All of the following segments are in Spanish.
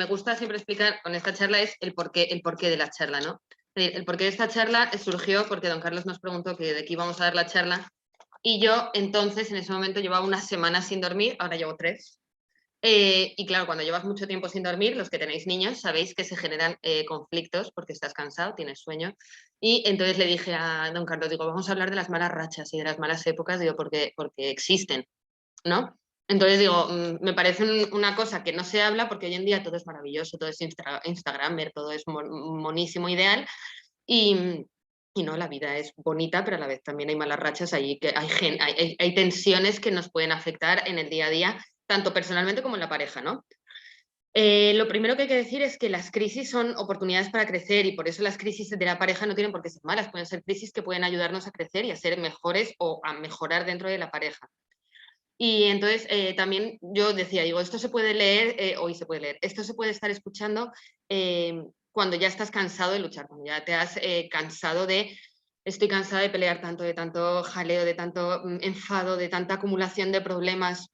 me gusta siempre explicar con esta charla es el porqué de la charla, ¿no? Es decir, el porqué de esta charla surgió porque don Carlos nos preguntó que de qué íbamos a dar la charla y yo entonces en ese momento llevaba unas semanas sin dormir, ahora llevo 3. Y claro, cuando llevas mucho tiempo sin dormir, los que tenéis niños sabéis que se generan conflictos porque estás cansado, tienes sueño. Y entonces le dije a don Carlos, digo, vamos a hablar de las malas rachas y de las malas épocas, digo, porque existen, ¿no? Entonces digo, me parece una cosa que no se habla porque hoy en día todo es maravilloso, todo es Instagramer, todo es monísimo, ideal. Y, y no, la vida es bonita, pero a la vez también hay malas rachas, que hay tensiones que nos pueden afectar en el día a día, tanto personalmente como en la pareja, ¿no? Lo primero que hay que decir es que las crisis son oportunidades para crecer y por eso las crisis de la pareja no tienen por qué ser malas, pueden ser crisis que pueden ayudarnos a crecer y a ser mejores o a mejorar dentro de la pareja. Y entonces también yo decía, digo, esto se puede leer, hoy se puede leer, esto se puede estar escuchando cuando ya estás cansado de luchar, cuando ya te has cansado estoy cansada de pelear tanto, de tanto jaleo, de tanto enfado, de tanta acumulación de problemas.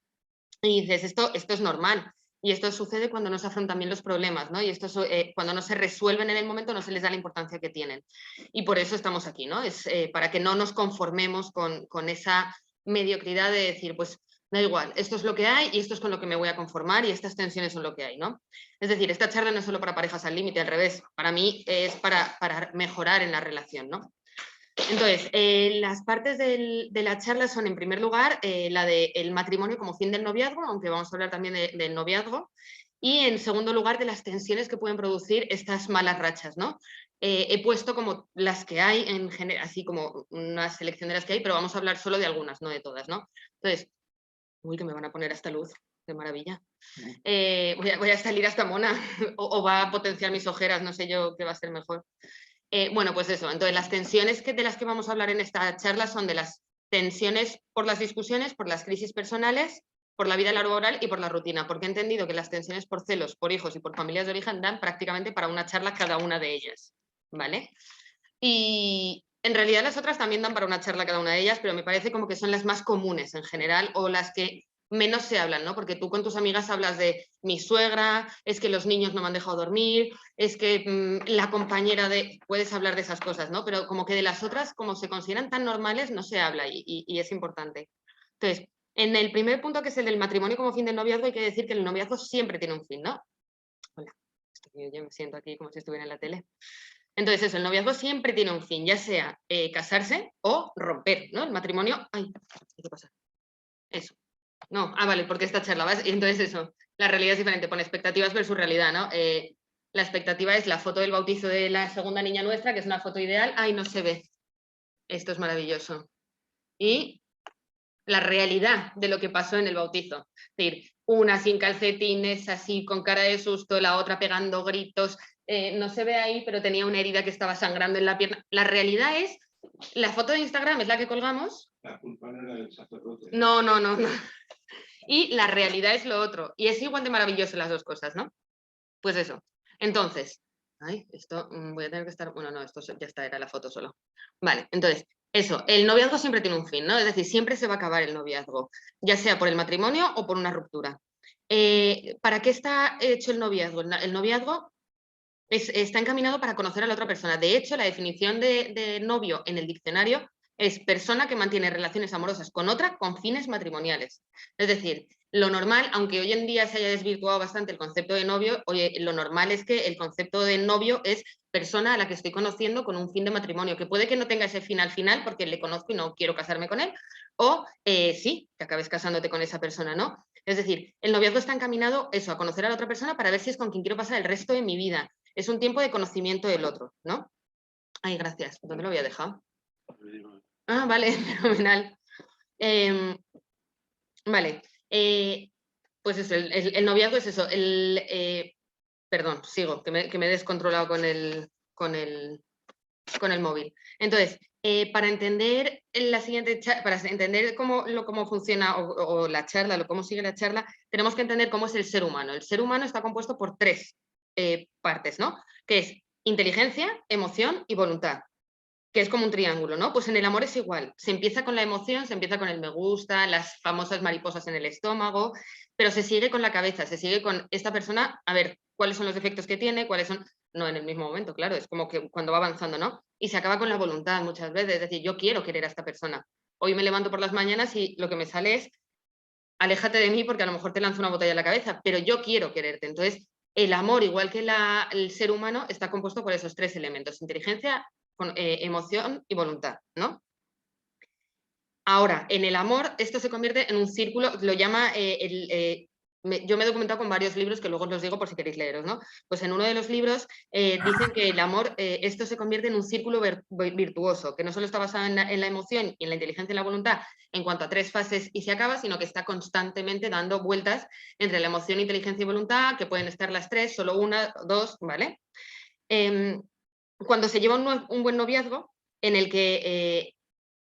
Y dices, esto es normal. Y esto sucede cuando no se afrontan bien los problemas, ¿no? Y cuando no se resuelven en el momento no se les da la importancia que tienen. Y por eso estamos aquí, ¿no? Es para que no nos conformemos con esa mediocridad de decir, pues da igual, esto es lo que hay y esto es con lo que me voy a conformar y estas tensiones son lo que hay, ¿no? Es decir, esta charla no es solo para parejas al límite, al revés, para mí es para mejorar en la relación, ¿no? Entonces, las partes de la charla son, en primer lugar, la del matrimonio como fin del noviazgo, aunque vamos a hablar también del noviazgo, y en segundo lugar, de las tensiones que pueden producir estas malas rachas, ¿no? He puesto como las que hay en general, así como una selección de las que hay, pero vamos a hablar solo de algunas, no de todas, ¿no? Entonces, uy, que me van a poner hasta luz, qué maravilla. Voy a salir hasta mona, o va a potenciar mis ojeras, no sé yo qué va a ser mejor. Bueno, pues eso, entonces las tensiones de las que vamos a hablar en esta charla son de las tensiones por las discusiones, por las crisis personales, por la vida laboral y por la rutina, porque he entendido que las tensiones por celos, por hijos y por familias de origen dan prácticamente para una charla cada una de ellas, ¿vale? Y en realidad las otras también dan para una charla cada una de ellas, pero me parece como que son las más comunes en general o las que menos se hablan, ¿no? Porque tú con tus amigas hablas de mi suegra, es que los niños no me han dejado dormir, es que la compañera de... Puedes hablar de esas cosas, ¿no? Pero como que de las otras, como se consideran tan normales, no se habla y es importante. Entonces, en el primer punto, que es el del matrimonio como fin del noviazgo, hay que decir que el noviazgo siempre tiene un fin, ¿no? Hola, yo me siento aquí como si estuviera en la tele. Entonces eso, el noviazgo siempre tiene un fin, ya sea casarse o romper, ¿no? El matrimonio... Ay, ¿qué pasa? Eso. No, vale, porque esta charla va... Y entonces eso, la realidad es diferente, pone expectativas versus realidad, ¿no? La expectativa es la foto del bautizo de la segunda niña nuestra, que es una foto ideal. Ay, no se ve. Esto es maravilloso. Y la realidad de lo que pasó en el bautizo. Es decir, una sin calcetines, así con cara de susto, la otra pegando gritos. No se ve ahí, pero tenía una herida que estaba sangrando en la pierna. La realidad es, la foto de Instagram es la que colgamos. La culpa no era del sacerdote. No, no, no, no. Y la realidad es lo otro. Y es igual de maravilloso las dos cosas, ¿no? Pues eso. Entonces, ay, esto voy a tener que estar... Bueno, no, esto ya está, era la foto solo. Vale, entonces, eso, el noviazgo siempre tiene un fin, ¿no? Es decir, siempre se va a acabar el noviazgo, ya sea por el matrimonio o por una ruptura. ¿Para qué está hecho el noviazgo? El noviazgo está encaminado para conocer a la otra persona. De hecho, la definición de novio en el diccionario es persona que mantiene relaciones amorosas con otra con fines matrimoniales. Es decir, lo normal, aunque hoy en día se haya desvirtuado bastante el concepto de novio, oye, lo normal es que el concepto de novio es persona a la que estoy conociendo con un fin de matrimonio, que puede que no tenga ese fin al final porque le conozco y no quiero casarme con él, o sí, que acabes casándote con esa persona, ¿no? Es decir, el noviazgo está encaminado eso, a conocer a la otra persona para ver si es con quien quiero pasar el resto de mi vida. Es un tiempo de conocimiento del otro, ¿no? Ay, gracias. ¿Dónde lo había dejado? Ah, vale, fenomenal. Vale. Pues eso, el noviazgo es eso. Perdón, sigo, que me he descontrolado con el móvil. Entonces, para entender para entender cómo funciona o la charla, cómo sigue la charla, tenemos que entender cómo es el ser humano. El ser humano está compuesto por 3 partes, ¿no? Que es inteligencia, emoción y voluntad. que es como un triángulo, ¿no? Pues en el amor es igual. Se empieza con la emoción, se empieza con el me gusta, las famosas mariposas en el estómago, pero se sigue con la cabeza, se sigue con esta persona, a ver cuáles son los defectos que tiene, cuáles son, no en el mismo momento, claro, es como que cuando va avanzando, ¿no? Y se acaba con la voluntad muchas veces, es decir, yo quiero querer a esta persona. Hoy me levanto por las mañanas y lo que me sale es, aléjate de mí porque a lo mejor te lanzo una botella en la cabeza, pero yo quiero quererte. Entonces, el amor, igual que el ser humano, está compuesto por esos tres elementos: inteligencia, emoción y voluntad, ¿no? Ahora, en el amor, esto se convierte en un círculo, lo llama, yo me he documentado con varios libros que luego os los digo por si queréis leeros, ¿no? Pues en uno de los libros dicen que el amor, esto se convierte en un círculo virtuoso, que no solo está basado en la emoción y en la inteligencia y la voluntad en cuanto a tres fases y se acaba, sino que está constantemente dando vueltas entre la emoción, inteligencia y voluntad, que pueden estar las tres, solo una, dos, ¿vale? Cuando se lleva un buen noviazgo, en el que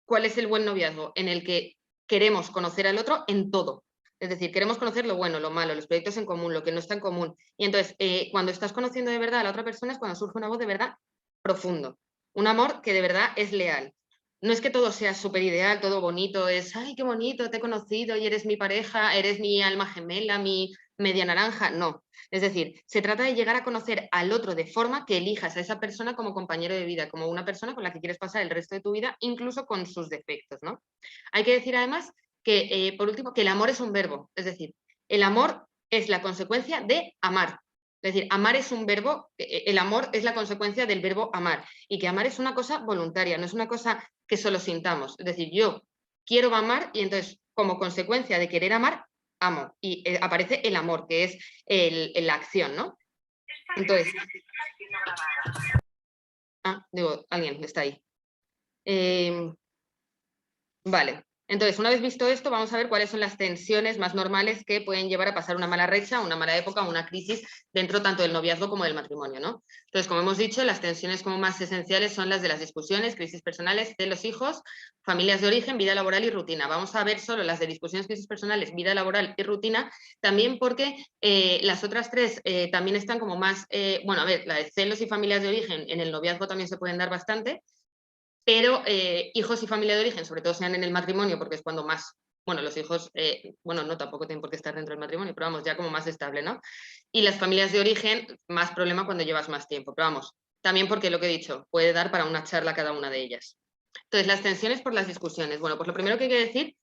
¿cuál es el buen noviazgo? En el que queremos conocer al otro en todo. Es decir, queremos conocer lo bueno, lo malo, los proyectos en común, lo que no está en común. Y entonces, cuando estás conociendo de verdad a la otra persona es cuando surge una voz de verdad profundo. Un amor que de verdad es leal. No es que todo sea súper ideal, todo bonito, es, ay, qué bonito, te he conocido y eres mi pareja, eres mi alma gemela, mi media naranja. No. Es decir, se trata de llegar a conocer al otro de forma que elijas a esa persona como compañero de vida, como una persona con la que quieres pasar el resto de tu vida, incluso con sus defectos, ¿no? Hay que decir además que, por último, que el amor es un verbo, es decir, el amor es la consecuencia de amar. Es decir, amar es un verbo, el amor es la consecuencia del verbo amar, y que amar es una cosa voluntaria, no es una cosa que solo sintamos. Es decir, yo quiero amar y entonces, como consecuencia de querer amar, amo. Y aparece el amor, que es la acción, ¿no? Entonces, digo, alguien está ahí. Vale. Entonces, una vez visto esto, vamos a ver cuáles son las tensiones más normales que pueden llevar a pasar una mala racha, una mala época, una crisis dentro tanto del noviazgo como del matrimonio, ¿no? Entonces, como hemos dicho, las tensiones como más esenciales son las de las discusiones, crisis personales de los hijos, familias de origen, vida laboral y rutina. Vamos a ver solo las de discusiones, crisis personales, vida laboral y rutina, también porque las otras tres también están como más, bueno, a ver, la de celos y familias de origen en el noviazgo también se pueden dar bastante, pero hijos y familia de origen, sobre todo sean en el matrimonio, porque es cuando más, bueno, los hijos, bueno, no tampoco tienen por qué estar dentro del matrimonio, pero vamos, ya como más estable, ¿no? Y las familias de origen, más problema cuando llevas más tiempo, pero vamos, también porque lo que he dicho, puede dar para una charla cada una de ellas. Entonces, las tensiones por las discusiones. Bueno, pues lo primero que hay que decir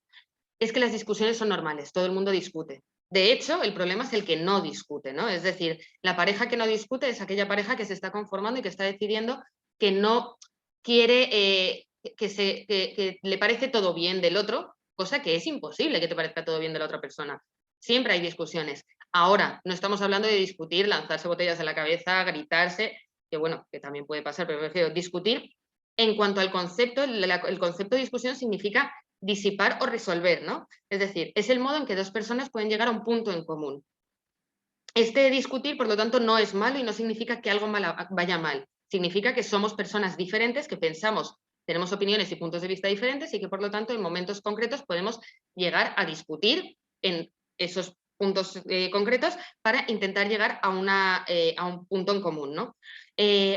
es que las discusiones son normales, todo el mundo discute. De hecho, el problema es el que no discute, ¿no? Es decir, la pareja que no discute es aquella pareja que se está conformando y que está decidiendo que no quiere, que le parece todo bien del otro, cosa que es imposible que te parezca todo bien de la otra persona. Siempre hay discusiones. Ahora, no estamos hablando de discutir, lanzarse botellas en la cabeza, gritarse, que bueno, que también puede pasar, pero prefiero discutir en cuanto al concepto. El concepto de discusión significa disipar o resolver, ¿no? Es decir, es el modo en que dos personas pueden llegar a un punto en común. Este discutir, por lo tanto, no es malo y no significa que algo vaya mal. Significa que somos personas diferentes, que pensamos, tenemos opiniones y puntos de vista diferentes y que, por lo tanto, en momentos concretos podemos llegar a discutir en esos puntos concretos para intentar llegar a un punto en común, ¿no?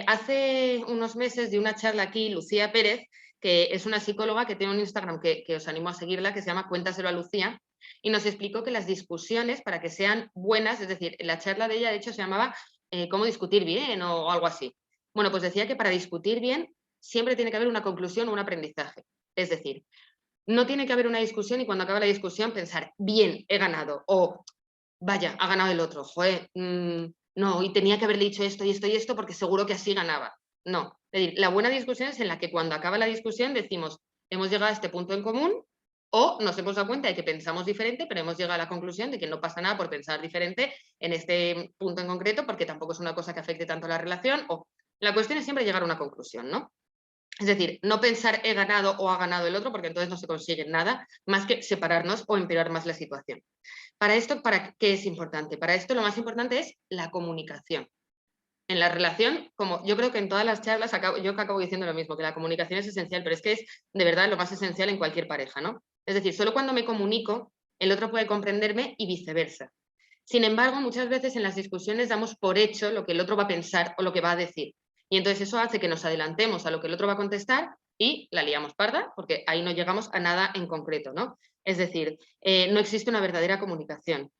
Hace unos meses de una charla aquí, Lucía Pérez, que es una psicóloga que tiene un Instagram que os animo a seguirla, que se llama Cuéntaselo a Lucía, y nos explicó que las discusiones, para que sean buenas, es decir, la charla de ella, de hecho, se llamaba ¿Cómo discutir bien? O algo así. Bueno, pues decía que para discutir bien siempre tiene que haber una conclusión o un aprendizaje. Es decir, no tiene que haber una discusión y cuando acaba la discusión pensar, bien, he ganado, o vaya, ha ganado el otro, joder, no, y tenía que haberle dicho esto y esto y esto porque seguro que así ganaba. No, es decir, la buena discusión es en la que cuando acaba la discusión decimos, hemos llegado a este punto en común, o nos hemos dado cuenta de que pensamos diferente, pero hemos llegado a la conclusión de que no pasa nada por pensar diferente en este punto en concreto, porque tampoco es una cosa que afecte tanto a la relación, o la cuestión es siempre llegar a una conclusión, ¿no? Es decir, no pensar he ganado o ha ganado el otro, porque entonces no se consigue nada más que separarnos o empeorar más la situación. Para esto, ¿para qué es importante? Para esto lo más importante es la comunicación. En la relación, como yo creo que en todas las charlas yo acabo diciendo lo mismo, que la comunicación es esencial, pero es que es de verdad lo más esencial en cualquier pareja, ¿no? Es decir, solo cuando me comunico, el otro puede comprenderme y viceversa. Sin embargo, muchas veces en las discusiones damos por hecho lo que el otro va a pensar o lo que va a decir. Y entonces eso hace que nos adelantemos a lo que el otro va a contestar y la liamos parda porque ahí no llegamos a nada en concreto, ¿no? Es decir, no existe una verdadera comunicación.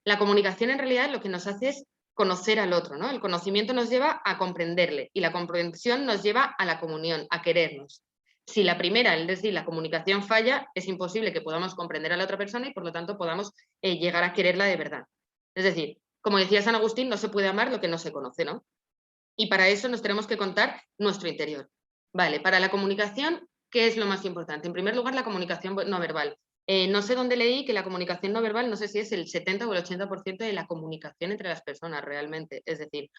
La comunicación en realidad lo que nos hace es conocer al otro, ¿no? El conocimiento nos lleva a comprenderle y la comprensión nos lleva a la comunión, a querernos. Si la primera, es decir, la comunicación falla, es imposible que podamos comprender a la otra persona y por lo tanto podamos llegar a quererla de verdad. Es decir, como decía San Agustín, no se puede amar lo que no se conoce, ¿no? Y para eso nos tenemos que contar nuestro interior. Vale, para la comunicación, ¿qué es lo más importante? En primer lugar, la comunicación no verbal. No sé dónde leí que la comunicación no verbal, no sé si es el 70 o el 80% de la comunicación entre las personas realmente. Es decir,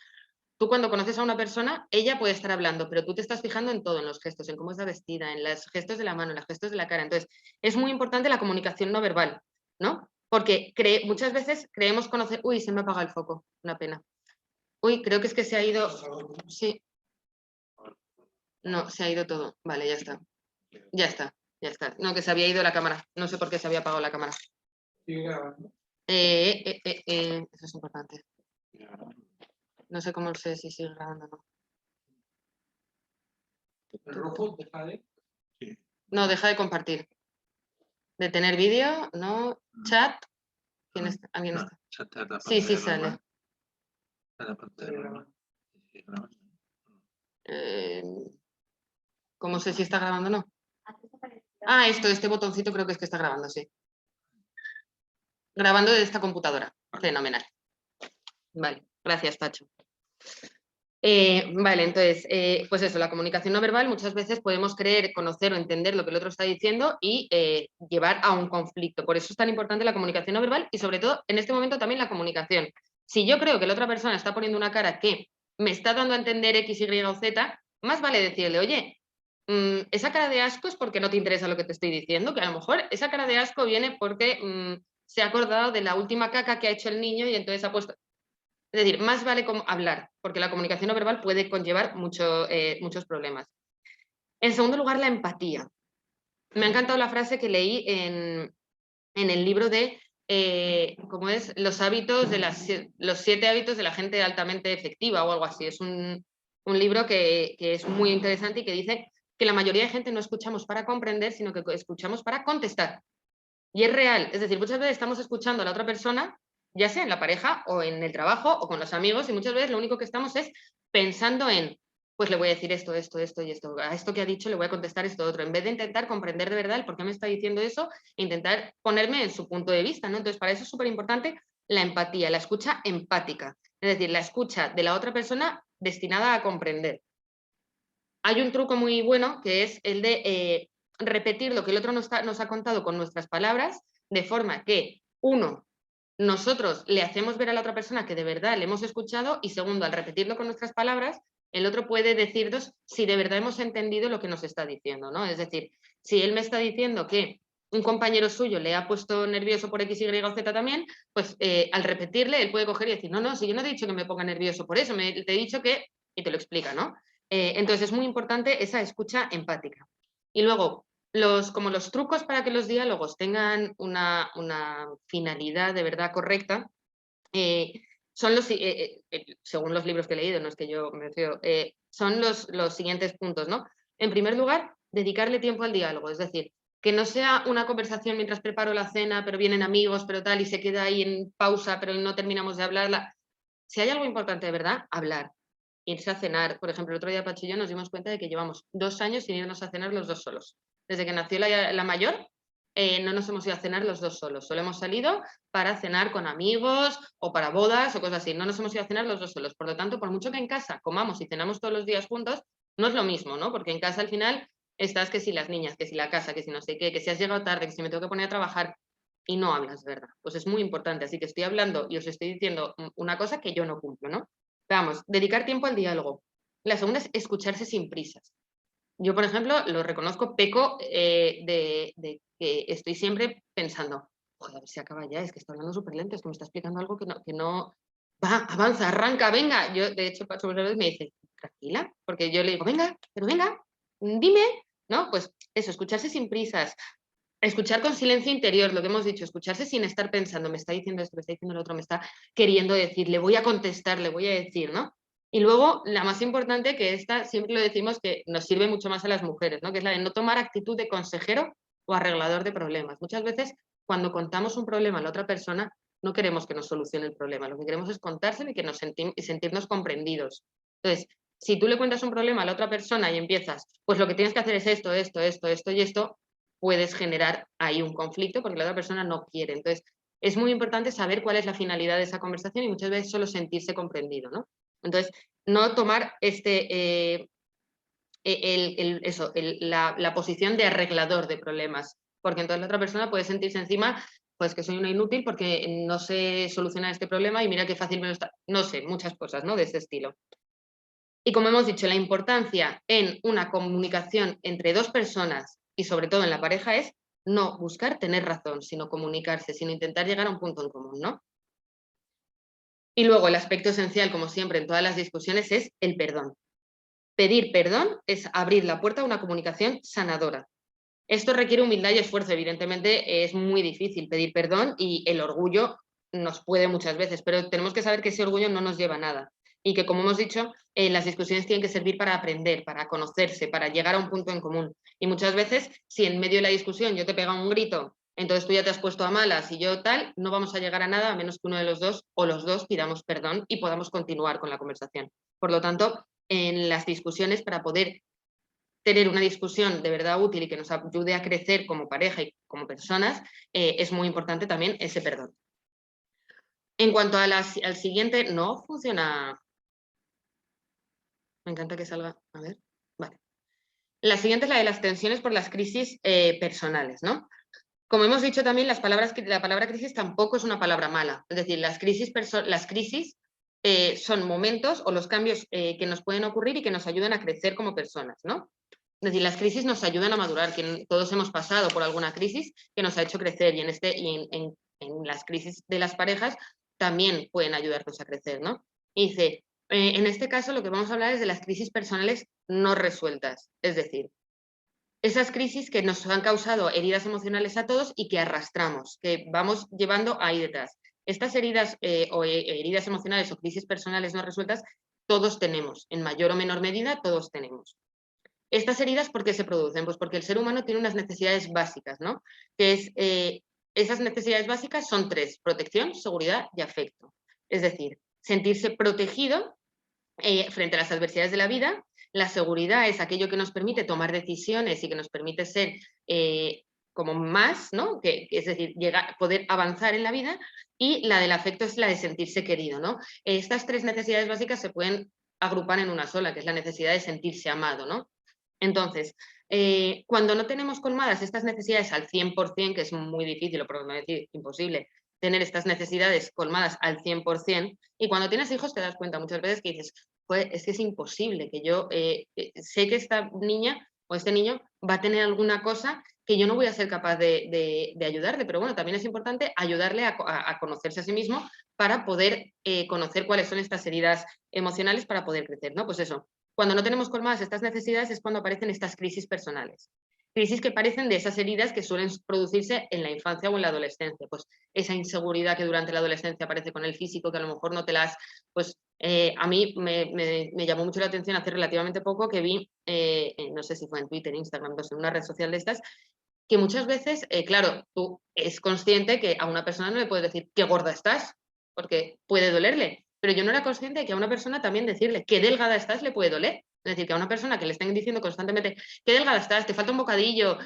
tú cuando conoces a una persona, ella puede estar hablando, pero tú te estás fijando en todo, en los gestos, en cómo está vestida, en los gestos de la mano, en los gestos de la cara. Entonces, es muy importante la comunicación no verbal, ¿no? Porque muchas veces creemos conocer... Uy, se me ha apagado el foco, una pena. Uy, creo que es que se ha ido... Sí. No, se ha ido todo. Vale, ya está. Ya está, ya está. No, que se había ido la cámara. No sé por qué se había apagado la cámara. Eso es importante. No sé cómo sé si sigue grabando o no. ¿El rojo deja de? Sí. No, deja de compartir. De tener vídeo, no. Chat. ¿Quién está? ¿Alguien está? Sí, sí sale. ¿Cómo sé si está grabando o no? Ah, este botoncito creo que es que está grabando, sí. Grabando desde esta computadora. Fenomenal. Vale, gracias, Pacho. Vale, entonces, pues eso, la comunicación no verbal muchas veces podemos creer, conocer o entender lo que el otro está diciendo y llevar a un conflicto. Por eso es tan importante la comunicación no verbal y sobre todo en este momento también la comunicación. Si yo creo que la otra persona está poniendo una cara que me está dando a entender X, Y o Z, más vale decirle, oye, esa cara de asco es porque no te interesa lo que te estoy diciendo, que a lo mejor esa cara de asco viene porque se ha acordado de la última caca que ha hecho el niño y entonces ha puesto... Es decir, más vale como hablar, porque la comunicación no verbal puede conllevar muchos problemas. En segundo lugar, la empatía. Me ha encantado la frase que leí en el libro de ¿cómo es? Los 7 hábitos de la gente altamente efectiva o algo así. Es un libro que es muy interesante y que dice que la mayoría de gente no escuchamos para comprender, sino que escuchamos para contestar. Y es real, es decir, muchas veces estamos escuchando a la otra persona, ya sea en la pareja o en el trabajo o con los amigos, y muchas veces lo único que estamos es pensando en, pues le voy a decir esto y esto, a esto que ha dicho le voy a contestar esto otro, en vez de intentar comprender de verdad el por qué me está diciendo eso e intentar ponerme en su punto de vista, ¿no? Entonces, para eso es súper importante la empatía, la escucha empática, es decir, la escucha de la otra persona destinada a comprender. Hay un truco muy bueno que es el de repetir lo que el otro nos ha contado con nuestras palabras, de forma que, uno, nosotros le hacemos ver a la otra persona que de verdad le hemos escuchado y segundo, al repetirlo con nuestras palabras, el otro puede decirnos si de verdad hemos entendido lo que nos está diciendo, ¿no? Es decir, si él me está diciendo que un compañero suyo le ha puesto nervioso por X, Y o Z también, pues al repetirle, él puede coger y decir, no, no, si yo no he dicho que me ponga nervioso por eso, te he dicho que... y te lo explica, ¿no? Entonces es muy importante esa escucha empática. Y luego, como los trucos para que los diálogos tengan una finalidad de verdad correcta, son según los libros que he leído, no es que yo me fío, son los siguientes puntos, ¿no? En primer lugar, dedicarle tiempo al diálogo, es decir, que no sea una conversación mientras preparo la cena, pero vienen amigos, pero tal, y se queda ahí en pausa, pero no terminamos de hablarla. Si hay algo importante de verdad, hablar. Irse a cenar. Por ejemplo, el otro día Pachi y yo nos dimos cuenta de que llevamos 2 años sin irnos a cenar los dos solos. Desde que nació la mayor, no nos hemos ido a cenar los dos solos. Solo hemos salido para cenar con amigos o para bodas o cosas así. No nos hemos ido a cenar los dos solos. Por lo tanto, por mucho que en casa comamos y cenamos todos los días juntos, no es lo mismo, ¿no? Porque en casa al final estás que si las niñas, que si la casa, que si no sé qué, que si has llegado tarde, que si me tengo que poner a trabajar y no hablas, ¿verdad? Pues es muy importante. Así que estoy hablando y os estoy diciendo una cosa que yo no cumplo, ¿no? Vamos, dedicar tiempo al diálogo. La segunda es escucharse sin prisas. Yo, por ejemplo, lo reconozco, peco de que estoy siempre pensando, joder, a ver si acaba ya, es que está hablando súper lento, es que me está explicando algo que no... Va, avanza, arranca, venga. Yo, de hecho, Pacho me dice, tranquila, porque yo le digo, venga, pero venga, dime, ¿no? Pues eso, escucharse sin prisas, escuchar con silencio interior, lo que hemos dicho, escucharse sin estar pensando, me está diciendo esto, me está diciendo lo otro, me está queriendo decir, le voy a contestar, le voy a decir, ¿no? Y luego, la más importante, que esta siempre lo decimos que nos sirve mucho más a las mujeres, ¿no? Que es la de no tomar actitud de consejero o arreglador de problemas. Muchas veces, cuando contamos un problema a la otra persona, no queremos que nos solucione el problema, lo que queremos es contárselo y que y sentirnos comprendidos. Entonces, si tú le cuentas un problema a la otra persona y empiezas, pues lo que tienes que hacer es esto, esto, esto, esto y esto, puedes generar ahí un conflicto porque la otra persona no quiere. Entonces, es muy importante saber cuál es la finalidad de esa conversación y muchas veces solo sentirse comprendido, ¿no? Entonces, no tomar la posición de arreglador de problemas, porque entonces la otra persona puede sentirse encima, pues que soy una inútil porque no sé solucionar este problema y mira qué fácil me lo está, no sé, muchas cosas, ¿no? De este estilo. Y como hemos dicho, la importancia en una comunicación entre dos personas y sobre todo en la pareja es no buscar tener razón, sino comunicarse, sino intentar llegar a un punto en común, ¿no? Y luego el aspecto esencial, como siempre en todas las discusiones, es el perdón. Pedir perdón es abrir la puerta a una comunicación sanadora. Esto requiere humildad y esfuerzo. Evidentemente es muy difícil pedir perdón y el orgullo nos puede muchas veces, pero tenemos que saber que ese orgullo no nos lleva a nada. Y que, como hemos dicho, las discusiones tienen que servir para aprender, para conocerse, para llegar a un punto en común. Y muchas veces, si en medio de la discusión yo te pego un grito, entonces tú ya te has puesto a malas y yo tal, no vamos a llegar a nada a menos que uno de los dos o los dos pidamos perdón y podamos continuar con la conversación. Por lo tanto, en las discusiones, para poder tener una discusión de verdad útil y que nos ayude a crecer como pareja y como personas, es muy importante también ese perdón. En cuanto al siguiente, no funciona. Me encanta que salga. A ver, vale. La siguiente es la de las tensiones por las crisis personales, ¿no? Como hemos dicho también, la palabra crisis tampoco es una palabra mala. Es decir, las crisis son momentos o los cambios que nos pueden ocurrir y que nos ayudan a crecer como personas, ¿no? Es decir, las crisis nos ayudan a madurar, que todos hemos pasado por alguna crisis que nos ha hecho crecer y en las crisis de las parejas también pueden ayudarnos a crecer, ¿no? Y dice, en este caso lo que vamos a hablar es de las crisis personales no resueltas, es decir, esas crisis que nos han causado heridas emocionales a todos y que arrastramos, que vamos llevando ahí detrás. Estas heridas heridas emocionales o crisis personales no resueltas, todos tenemos, en mayor o menor medida, todos tenemos. Estas heridas, ¿por qué se producen? Pues porque el ser humano tiene unas necesidades básicas, ¿no? Que es, esas necesidades básicas son tres: protección, seguridad y afecto. Es decir, sentirse protegido frente a las adversidades de la vida. La seguridad es aquello que nos permite tomar decisiones y que nos permite ser como más, ¿no? Es decir, poder avanzar en la vida. Y la del afecto es la de sentirse querido, ¿no? Estas tres necesidades básicas se pueden agrupar en una sola, que es la necesidad de sentirse amado, ¿no? Entonces, cuando no tenemos colmadas estas necesidades al 100%, que es muy difícil, o por no decir imposible, tener estas necesidades colmadas al 100%, y cuando tienes hijos te das cuenta muchas veces que dices, pues es que es imposible, que yo sé que esta niña o este niño va a tener alguna cosa que yo no voy a ser capaz de ayudarle, pero bueno, también es importante ayudarle a conocerse a sí mismo para poder conocer cuáles son estas heridas emocionales para poder crecer, ¿no? Pues eso, cuando no tenemos colmadas estas necesidades es cuando aparecen estas crisis personales. Crisis que parecen de esas heridas que suelen producirse en la infancia o en la adolescencia. Pues esa inseguridad que durante la adolescencia aparece con el físico, que a lo mejor no te las... Pues a mí me llamó mucho la atención hace relativamente poco que vi, no sé si fue en Twitter, Instagram, no sé, en una red social de estas, que muchas veces, claro, tú es consciente que a una persona no le puedes decir qué gorda estás, porque puede dolerle, pero yo no era consciente de que a una persona también decirle qué delgada estás le puede doler. Es decir, que a una persona que le estén diciendo constantemente qué delgada estás, te falta un bocadillo,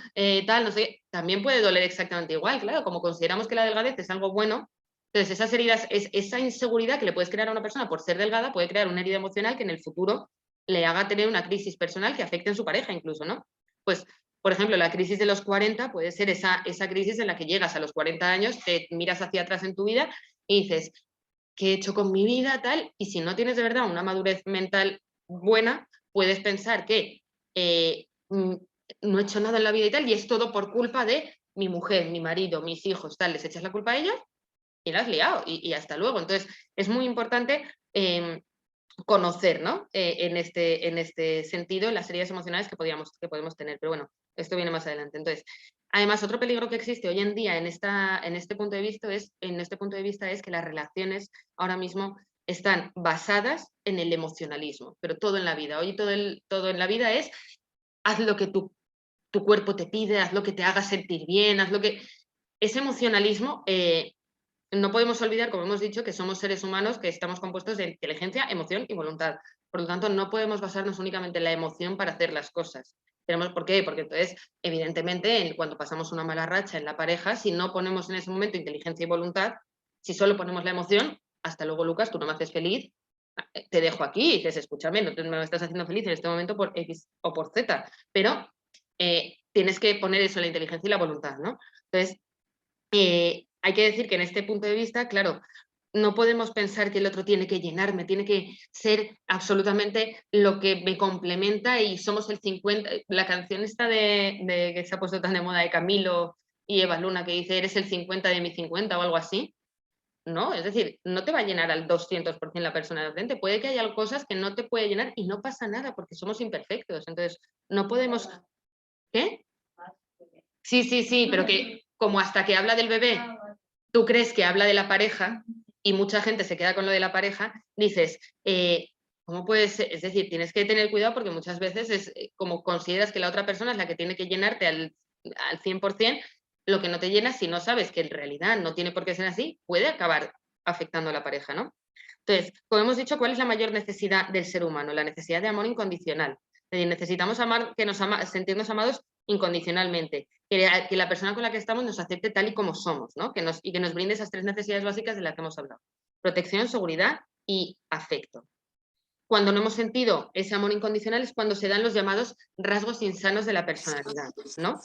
tal, no sé, también puede doler exactamente igual, claro, como consideramos que la delgadez es algo bueno, entonces esas heridas, esa inseguridad que le puedes crear a una persona por ser delgada puede crear una herida emocional que en el futuro le haga tener una crisis personal que afecte en su pareja incluso, ¿no? Pues por ejemplo, la crisis de los 40 puede ser esa crisis en la que llegas a los 40 años, te miras hacia atrás en tu vida y dices, ¿qué he hecho con mi vida? Tal, y si no tienes de verdad una madurez mental buena, puedes pensar que no he hecho nada en la vida y tal, y es todo por culpa de mi mujer, mi marido, mis hijos, tal, les echas la culpa a ellos y la has liado, y hasta luego. Entonces, es muy importante conocer, ¿no? En este sentido, las heridas emocionales que podemos tener. Pero bueno, esto viene más adelante. Entonces, además, otro peligro que existe hoy en día en este punto de vista es que las relaciones ahora mismo están basadas en el emocionalismo, pero todo en la vida. Hoy todo en la vida es haz lo que tu cuerpo te pide, haz lo que te haga sentir bien, haz lo que... Ese emocionalismo, no podemos olvidar, como hemos dicho, que somos seres humanos que estamos compuestos de inteligencia, emoción y voluntad. Por lo tanto, no podemos basarnos únicamente en la emoción para hacer las cosas. ¿Por qué? Porque entonces, evidentemente, cuando pasamos una mala racha en la pareja, si no ponemos en ese momento inteligencia y voluntad, si solo ponemos la emoción, hasta luego, Lucas, tú no me haces feliz, te dejo aquí y dices, escúchame, no me estás haciendo feliz en este momento por X o por Z, pero tienes que poner eso, la inteligencia y la voluntad, ¿no? Entonces, hay que decir que en este punto de vista, claro, no podemos pensar que el otro tiene que llenarme, tiene que ser absolutamente lo que me complementa y somos el 50. La canción esta de que se ha puesto tan de moda de Camilo y Eva Luna, que dice, eres el 50 de mi 50 o algo así. No, es decir, no te va a llenar al 200% la persona de frente. Puede que haya cosas que no te puede llenar y no pasa nada porque somos imperfectos. Entonces, no podemos... ¿Qué? Sí, sí, sí, pero que como hasta que habla del bebé, tú crees que habla de la pareja y mucha gente se queda con lo de la pareja, dices, ¿cómo puedes ser? Es decir, tienes que tener cuidado porque muchas veces es como consideras que la otra persona es la que tiene que llenarte al 100%, lo que no te llena, si no sabes que en realidad no tiene por qué ser así, puede acabar afectando a la pareja, ¿no? Entonces, como hemos dicho, ¿cuál es la mayor necesidad del ser humano? La necesidad de amor incondicional. Es decir, necesitamos amar, sentirnos amados incondicionalmente, que la persona con la que estamos nos acepte tal y como somos, ¿no? Y que nos brinde esas tres necesidades básicas de las que hemos hablado. Protección, seguridad y afecto. Cuando no hemos sentido ese amor incondicional es cuando se dan los llamados rasgos insanos de la personalidad, ¿no?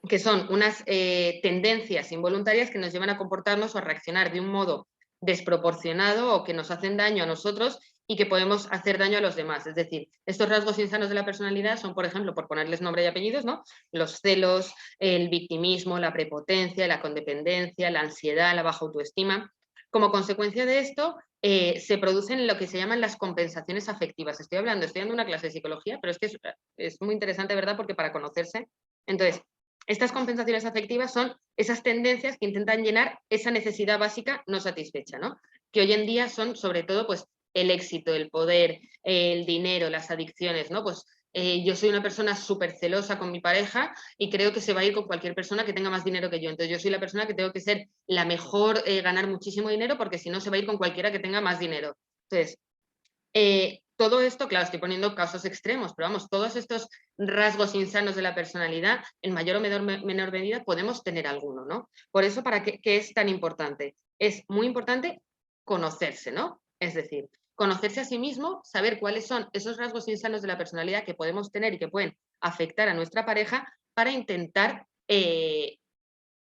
Que son unas tendencias involuntarias que nos llevan a comportarnos o a reaccionar de un modo desproporcionado o que nos hacen daño a nosotros y que podemos hacer daño a los demás. Es decir, estos rasgos insanos de la personalidad son, por ejemplo, por ponerles nombre y apellidos, ¿no? Los celos, el victimismo, la prepotencia, la codependencia, la ansiedad, la baja autoestima. Como consecuencia de esto, se producen lo que se llaman las compensaciones afectivas. Estoy dando una clase de psicología, pero es que es muy interesante, ¿verdad? Porque para conocerse. Entonces, estas compensaciones afectivas son esas tendencias que intentan llenar esa necesidad básica no satisfecha, ¿no? Que hoy en día son sobre todo pues, el éxito, el poder, el dinero, las adicciones, ¿no? Pues yo soy una persona súper celosa con mi pareja y creo que se va a ir con cualquier persona que tenga más dinero que yo. Entonces yo soy la persona que tengo que ser la mejor, ganar muchísimo dinero porque si no se va a ir con cualquiera que tenga más dinero. Entonces, todo esto, claro, estoy poniendo casos extremos, pero vamos, todos estos rasgos insanos de la personalidad, en mayor o menor medida, podemos tener alguno, ¿no? Por eso, ¿para qué es tan importante? Es muy importante conocerse, ¿no? Es decir, conocerse a sí mismo, saber cuáles son esos rasgos insanos de la personalidad que podemos tener y que pueden afectar a nuestra pareja para intentar,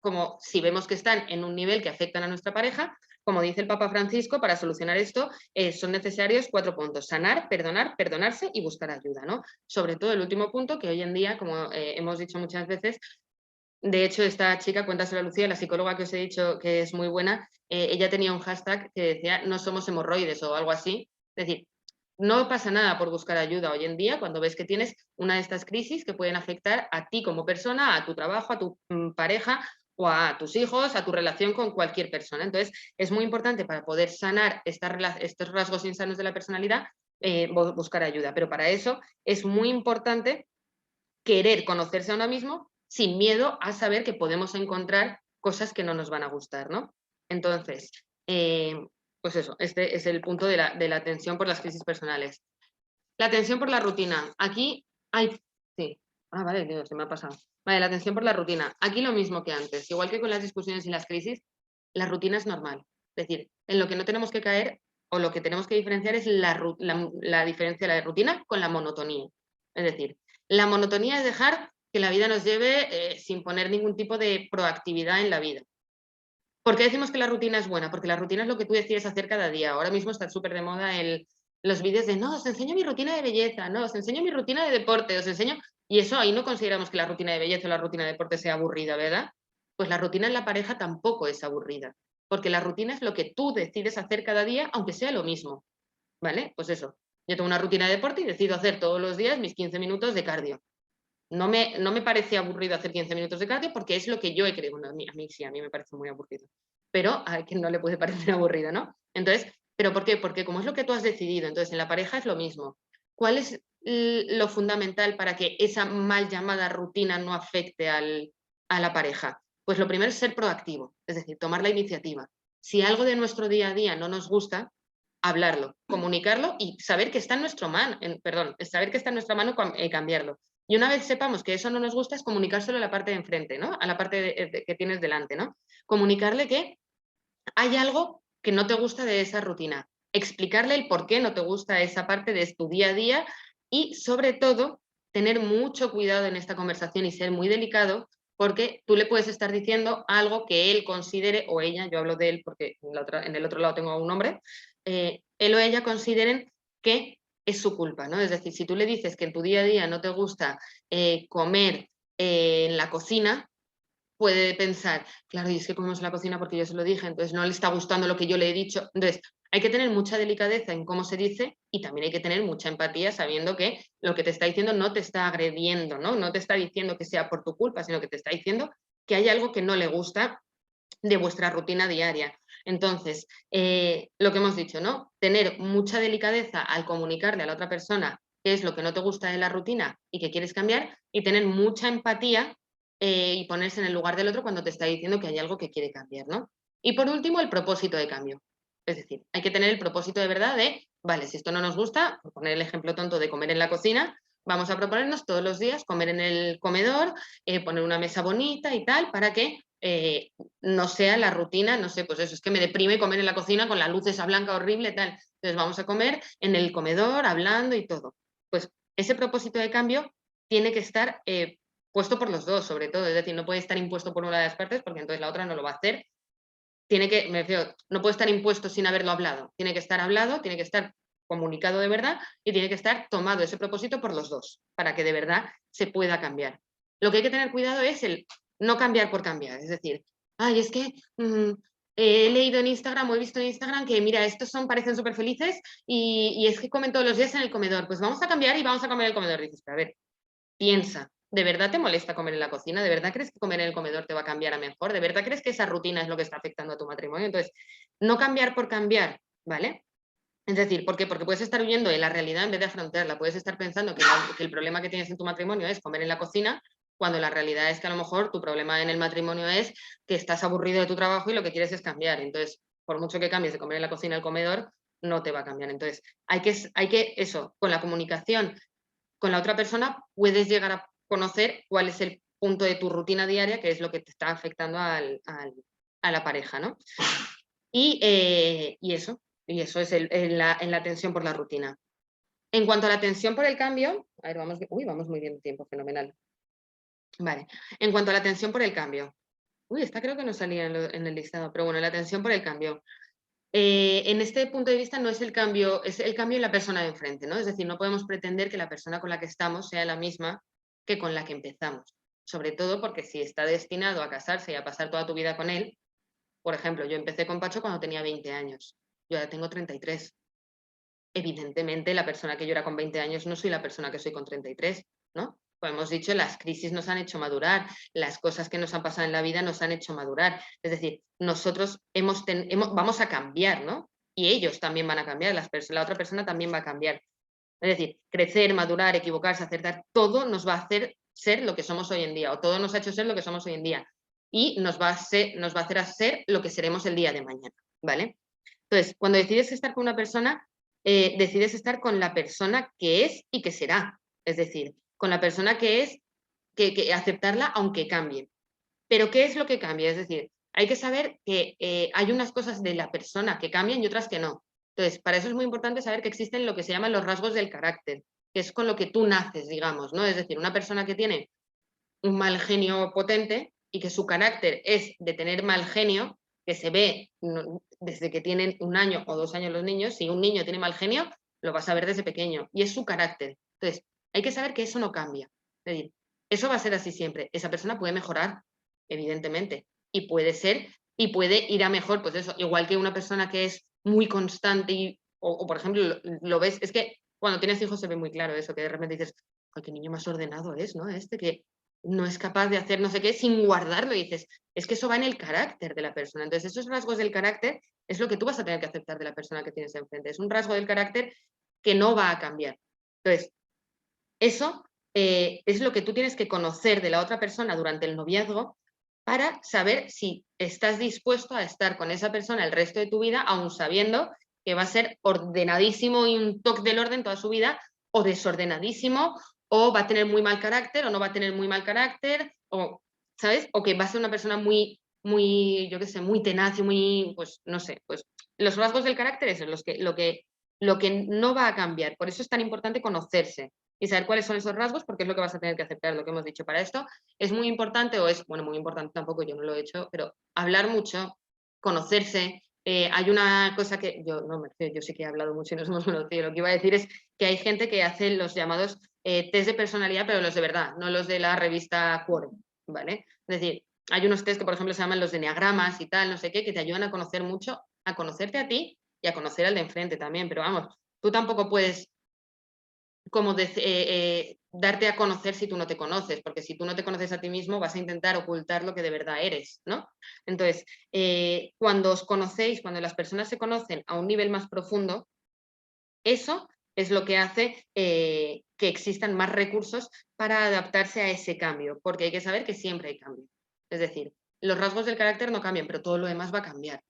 como si vemos que están en un nivel que afectan a nuestra pareja, como dice el Papa Francisco, para solucionar esto son necesarios 4 puntos: sanar, perdonar, perdonarse y buscar ayuda, ¿no? Sobre todo el último punto, que hoy en día, como hemos dicho muchas veces, de hecho, esta chica, cuéntaselo a Lucía, la psicóloga que os he dicho que es muy buena, ella tenía un hashtag que decía no somos hemorroides o algo así. Es decir, no pasa nada por buscar ayuda hoy en día cuando ves que tienes una de estas crisis que pueden afectar a ti como persona, a tu trabajo, a tu pareja o a tus hijos, a tu relación con cualquier persona. Entonces, es muy importante para poder sanar estos rasgos insanos de la personalidad, buscar ayuda. Pero para eso es muy importante querer conocerse a uno mismo sin miedo a saber que podemos encontrar cosas que no nos van a gustar, ¿no? Entonces, pues eso, este es el punto de la tensión por las crisis personales. La tensión por la rutina. Aquí hay... Sí. Ah, vale, Dios, se me ha pasado. Vale, la tensión por la rutina. Aquí lo mismo que antes. Igual que con las discusiones y las crisis, la rutina es normal. Es decir, en lo que no tenemos que caer o lo que tenemos que diferenciar es la diferencia de la rutina con la monotonía. Es decir, la monotonía es dejar que la vida nos lleve sin poner ningún tipo de proactividad en la vida. ¿Por qué decimos que la rutina es buena? Porque la rutina es lo que tú decides hacer cada día. Ahora mismo está súper de moda los vídeos de no, os enseño mi rutina de belleza, no, os enseño mi rutina de deporte, os enseño... Y eso ahí no consideramos que la rutina de belleza o la rutina de deporte sea aburrida, ¿verdad? Pues la rutina en la pareja tampoco es aburrida, porque la rutina es lo que tú decides hacer cada día, aunque sea lo mismo, ¿vale? Pues eso, yo tengo una rutina de deporte y decido hacer todos los días mis 15 minutos de cardio. No me parece aburrido hacer 15 minutos de cardio porque es lo que yo he creído. Bueno, a mí sí, a mí me parece muy aburrido. Pero a quien no le puede parecer aburrido, ¿no? Entonces, ¿Pero por qué? Porque como es lo que tú has decidido, entonces en la pareja es lo mismo. ¿Cuál es lo fundamental para que esa mal llamada rutina no afecte a la pareja? Pues lo primero es ser proactivo, es decir, tomar la iniciativa. Si algo de nuestro día a día no nos gusta, hablarlo, comunicarlo y saber que está en nuestro saber que está en nuestra mano cambiarlo. Y una vez sepamos que eso no nos gusta, es comunicárselo a la parte de enfrente, ¿no? A la parte que tienes delante, ¿no? Comunicarle que hay algo que no te gusta de esa rutina, explicarle el por qué no te gusta esa parte de tu día a día y, sobre todo, tener mucho cuidado en esta conversación y ser muy delicado, porque tú le puedes estar diciendo algo que él considere, o ella, yo hablo de él porque en el otro lado tengo a un hombre, él o ella consideren que es su culpa, ¿no? Es decir, si tú le dices que en tu día a día no te gusta comer en la cocina, puede pensar, claro, y es que comemos en la cocina porque yo se lo dije, entonces no le está gustando lo que yo le he dicho. Entonces, hay que tener mucha delicadeza en cómo se dice y también hay que tener mucha empatía sabiendo que lo que te está diciendo no te está agrediendo, ¿no? No te está diciendo que sea por tu culpa, sino que te está diciendo que hay algo que no le gusta de vuestra rutina diaria. Entonces, lo que hemos dicho, ¿no? Tener mucha delicadeza al comunicarle a la otra persona qué es lo que no te gusta de la rutina y que quieres cambiar y tener mucha empatía y ponerse en el lugar del otro cuando te está diciendo que hay algo que quiere cambiar, ¿no? Y por último, el propósito de cambio. Es decir, hay que tener el propósito de verdad de, vale, si esto no nos gusta, por poner el ejemplo tonto de comer en la cocina, vamos a proponernos todos los días comer en el comedor, poner una mesa bonita y tal, para que no sea la rutina, no sé, pues eso, es que me deprime comer en la cocina con la luz esa blanca horrible, tal. Entonces vamos a comer en el comedor, hablando y todo. Pues ese propósito de cambio tiene que estar puesto por los dos, sobre todo, es decir, no puede estar impuesto por una de las partes porque entonces la otra no lo va a hacer. Tiene que, me refiero, no puede estar impuesto sin haberlo hablado, tiene que estar hablado, tiene que estar comunicado de verdad y tiene que estar tomado ese propósito por los dos, para que de verdad se pueda cambiar. Lo que hay que tener cuidado es el no cambiar por cambiar, es decir, ay, es que he leído en Instagram o he visto en Instagram que, mira, estos parecen súper felices y es que comen todos los días en el comedor, pues vamos a cambiar y vamos a comer en el comedor. Dices, a ver, piensa, ¿de verdad te molesta comer en la cocina? ¿De verdad crees que comer en el comedor te va a cambiar a mejor? ¿De verdad crees que esa rutina es lo que está afectando a tu matrimonio? Entonces, no cambiar por cambiar, ¿vale? Es decir, ¿por qué? Porque puedes estar huyendo de la realidad en vez de afrontarla. Puedes estar pensando que el problema que tienes en tu matrimonio es comer en la cocina, cuando la realidad es que a lo mejor tu problema en el matrimonio es que estás aburrido de tu trabajo y lo que quieres es cambiar. Entonces, por mucho que cambies de comer en la cocina al comedor, no te va a cambiar. Entonces, eso, con la comunicación con la otra persona puedes llegar a conocer cuál es el punto de tu rutina diaria, que es lo que te está afectando a la pareja, ¿no? Y eso es en la tensión por la rutina. En cuanto a la tensión por el cambio, a ver, vamos muy bien de tiempo, fenomenal. Vale, en cuanto a la tensión por el cambio. Esta creo que no salía en el listado, pero bueno, la tensión por el cambio. En este punto de vista no es el cambio, es el cambio en la persona de enfrente, ¿no? Es decir, no podemos pretender que la persona con la que estamos sea la misma que con la que empezamos. Sobre todo porque si está destinado a casarse y a pasar toda tu vida con él, por ejemplo, yo empecé con Pacho cuando tenía 20 años, yo ahora tengo 33. Evidentemente, la persona que yo era con 20 años no soy la persona que soy con 33, ¿no? Como hemos dicho, las crisis nos han hecho madurar, las cosas que nos han pasado en la vida nos han hecho madurar. Es decir, nosotros vamos a cambiar, ¿no? Y ellos también van a cambiar, la otra persona también va a cambiar. Es decir, crecer, madurar, equivocarse, acertar, todo nos va a hacer ser lo que somos hoy en día, o todo nos ha hecho ser lo que somos hoy en día. Y nos va a hacer ser lo que seremos el día de mañana, ¿vale? Entonces, cuando decides estar con una persona, decides estar con la persona que es y que será. Es decir, con la persona que es, que aceptarla aunque cambie. Pero ¿qué es lo que cambia? Es decir, hay que saber que hay unas cosas de la persona que cambian y otras que no. Entonces, para eso es muy importante saber que existen lo que se llaman los rasgos del carácter, que es con lo que tú naces, digamos, ¿no? Es decir, una persona que tiene un mal genio potente y que su carácter es de tener mal genio, que se ve desde que tienen 1 año o 2 años los niños, si un niño tiene mal genio, lo vas a ver desde pequeño, y es su carácter. Entonces, hay que saber que eso no cambia. Es decir, eso va a ser así siempre. Esa persona puede mejorar, evidentemente, y puede ir a mejor, pues eso, igual que una persona que es muy constante o por ejemplo, lo ves, es que cuando tienes hijos se ve muy claro eso, que de repente dices, ay, qué niño más ordenado es, ¿no? Que no es capaz de hacer no sé qué sin guardarlo. Y dices, es que eso va en el carácter de la persona. Entonces, esos rasgos del carácter es lo que tú vas a tener que aceptar de la persona que tienes enfrente. Es un rasgo del carácter que no va a cambiar. Entonces, eso es lo que tú tienes que conocer de la otra persona durante el noviazgo para saber si estás dispuesto a estar con esa persona el resto de tu vida, aun sabiendo que va a ser ordenadísimo y un toque del orden toda su vida, o desordenadísimo, o va a tener muy mal carácter, o no va a tener muy mal carácter, o, ¿sabes? O que va a ser una persona muy, yo qué sé, muy tenaz y muy, pues, no sé, pues, los rasgos del carácter es lo que no va a cambiar. Por eso es tan importante conocerse y saber cuáles son esos rasgos, porque es lo que vas a tener que aceptar, lo que hemos dicho. Para esto es muy importante, o es, bueno, muy importante tampoco, yo no lo he hecho, pero hablar mucho, conocerse. Hay una cosa que yo no me yo sé que he hablado mucho y nos hemos conocido. Lo que iba a decir es que hay gente que hace los llamados test de personalidad, pero los de verdad, no los de la revista Quorum, ¿vale? Es decir, hay unos test que, por ejemplo, se llaman los de enneagramas y tal, no sé qué, que te ayudan a conocer mucho, a conocerte a ti y a conocer al de enfrente también. Pero vamos, tú tampoco puedes como darte a conocer si tú no te conoces, porque si tú no te conoces a ti mismo vas a intentar ocultar lo que de verdad eres, ¿no? Entonces, cuando os conocéis, cuando las personas se conocen a un nivel más profundo, eso es lo que hace que existan más recursos para adaptarse a ese cambio, porque hay que saber que siempre hay cambio. Es decir, los rasgos del carácter no cambian, pero todo lo demás va a cambiar,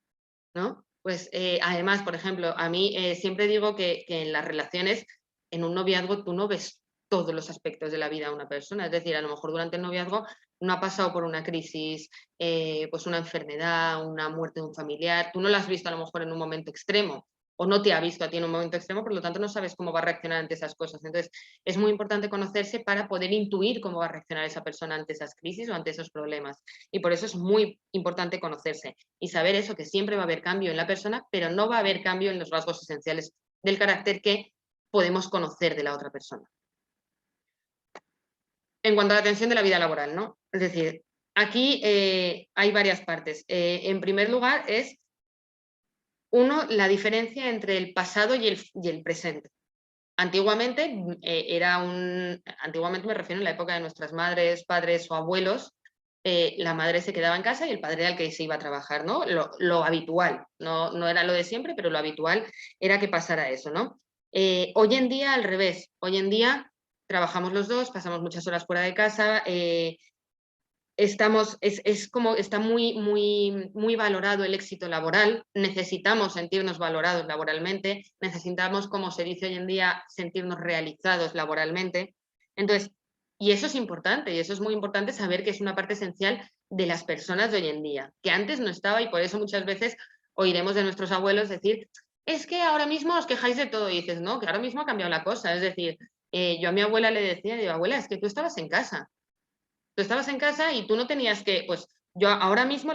¿no? Pues además, por ejemplo, a mí siempre digo que en las relaciones, en un noviazgo, tú no ves todos los aspectos de la vida de una persona. Es decir, a lo mejor durante el noviazgo no ha pasado por una crisis, pues una enfermedad, una muerte de un familiar. Tú no la has visto a lo mejor en un momento extremo o no te ha visto a ti en un momento extremo, por lo tanto no sabes cómo va a reaccionar ante esas cosas. Entonces, es muy importante conocerse para poder intuir cómo va a reaccionar esa persona ante esas crisis o ante esos problemas. Y por eso es muy importante conocerse y saber eso, que siempre va a haber cambio en la persona, pero no va a haber cambio en los rasgos esenciales del carácter que podemos conocer de la otra persona. En cuanto a la tensión de la vida laboral, ¿no? Es decir, aquí hay varias partes. En primer lugar es, uno, la diferencia entre el pasado y el presente. Antiguamente antiguamente me refiero a la época de nuestras madres, padres o abuelos, la madre se quedaba en casa y el padre era el que se iba a trabajar, ¿no? Lo habitual, no era lo de siempre, pero lo habitual era que pasara eso, ¿no? Hoy en día al revés, hoy en día trabajamos los dos, pasamos muchas horas fuera de casa, es como está muy valorado el éxito laboral, necesitamos sentirnos valorados laboralmente, necesitamos, como se dice hoy en día, sentirnos realizados laboralmente. Entonces, y eso es importante, y eso es muy importante saber que es una parte esencial de las personas de hoy en día, que antes no estaba, y por eso muchas veces oiremos de nuestros abuelos decir, es que ahora mismo os quejáis de todo, y dices, no, que ahora mismo ha cambiado la cosa. Es decir, yo a mi abuela le decía, digo, abuela, es que tú estabas en casa. Tú estabas en casa y tú no tenías que, pues yo ahora mismo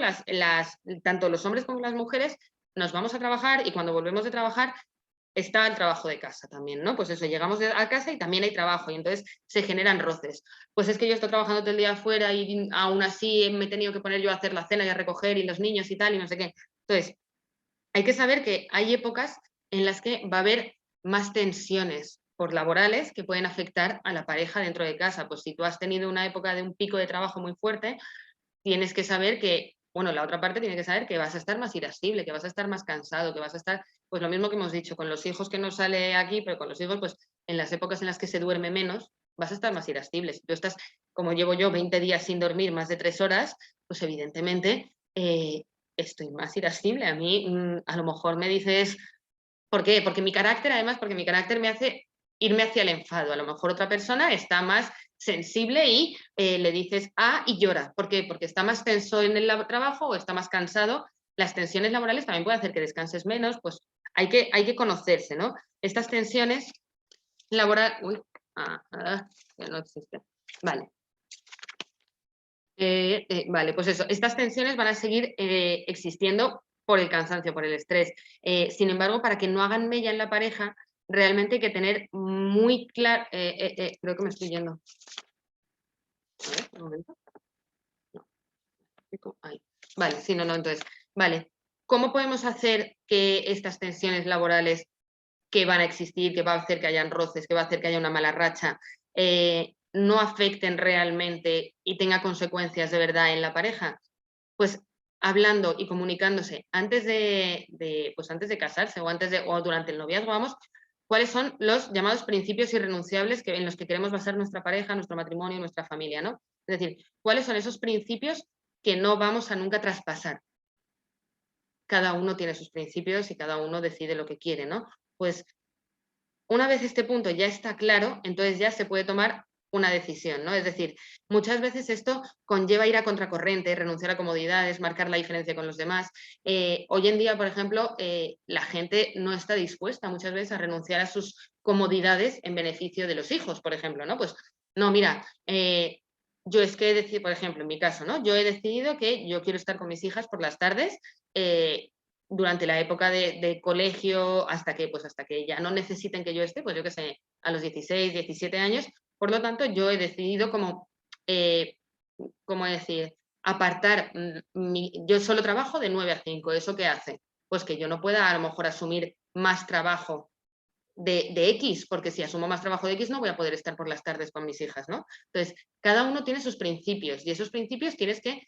tanto los hombres como las mujeres nos vamos a trabajar y cuando volvemos de trabajar está el trabajo de casa también, ¿no? Pues eso, llegamos a casa y también hay trabajo y entonces se generan roces. Pues es que yo estoy trabajando todo el día afuera y aún así me he tenido que poner yo a hacer la cena y a recoger y los niños y tal y no sé qué. Entonces, hay que saber que hay épocas en las que va a haber más tensiones por laborales que pueden afectar a la pareja dentro de casa. Pues si tú has tenido una época de un pico de trabajo muy fuerte, tienes que saber que, bueno, la otra parte tiene que saber que vas a estar más irascible, que vas a estar más cansado, que vas a estar, pues lo mismo que hemos dicho, con los hijos que no sale aquí, pero con los hijos, pues en las épocas en las que se duerme menos, vas a estar más irascible. Si tú estás, como llevo yo, 20 días sin dormir más de 3 horas, pues evidentemente estoy más irascible. A mí, a lo mejor me dices, ¿por qué? Porque mi carácter, además, porque mi carácter me hace irme hacia el enfado. A lo mejor otra persona está más sensible y le dices y llora. ¿Por qué? Porque está más tenso en el trabajo o está más cansado. Las tensiones laborales también pueden hacer que descanses menos, pues hay que conocerse, ¿no? Estas tensiones laborales... Uy, ya no existe. Vale. Vale, pues eso, estas tensiones van a seguir existiendo por el cansancio, por el estrés. Sin embargo, para que no hagan mella en la pareja, realmente hay que tener muy claro... creo que me estoy yendo. A ver, un momento. No. Ahí. Vale, sí, no, entonces, vale. ¿Cómo podemos hacer que estas tensiones laborales que van a existir, que va a hacer que hayan roces, que va a hacer que haya una mala racha, no afecten realmente y tenga consecuencias de verdad en la pareja? Pues hablando y comunicándose pues antes de casarse o durante el noviazgo, vamos, cuáles son los llamados principios irrenunciables en los que queremos basar nuestra pareja, nuestro matrimonio, nuestra familia, ¿no? Es decir, cuáles son esos principios que no vamos a nunca traspasar. Cada uno tiene sus principios y cada uno decide lo que quiere, ¿no? Pues una vez este punto ya está claro, entonces ya se puede tomar una decisión, ¿no? Es decir, muchas veces esto conlleva ir a contracorriente, renunciar a comodidades, marcar la diferencia con los demás. Hoy en día, por ejemplo, la gente no está dispuesta muchas veces a renunciar a sus comodidades en beneficio de los hijos, por ejemplo, ¿no? Pues, no, mira, yo es que he decidido, por ejemplo, en mi caso, ¿no? Yo he decidido que yo quiero estar con mis hijas por las tardes, durante la época de colegio, pues hasta que ya no necesiten que yo esté, pues yo qué sé, a los 16, 17 años. Por lo tanto, yo he decidido ¿cómo decir? Apartar, yo solo trabajo de 9 a 5. ¿Eso qué hace? Pues que yo no pueda a lo mejor asumir más trabajo de X, porque si asumo más trabajo de X no voy a poder estar por las tardes con mis hijas, ¿no? Entonces, cada uno tiene sus principios y esos principios tienes que,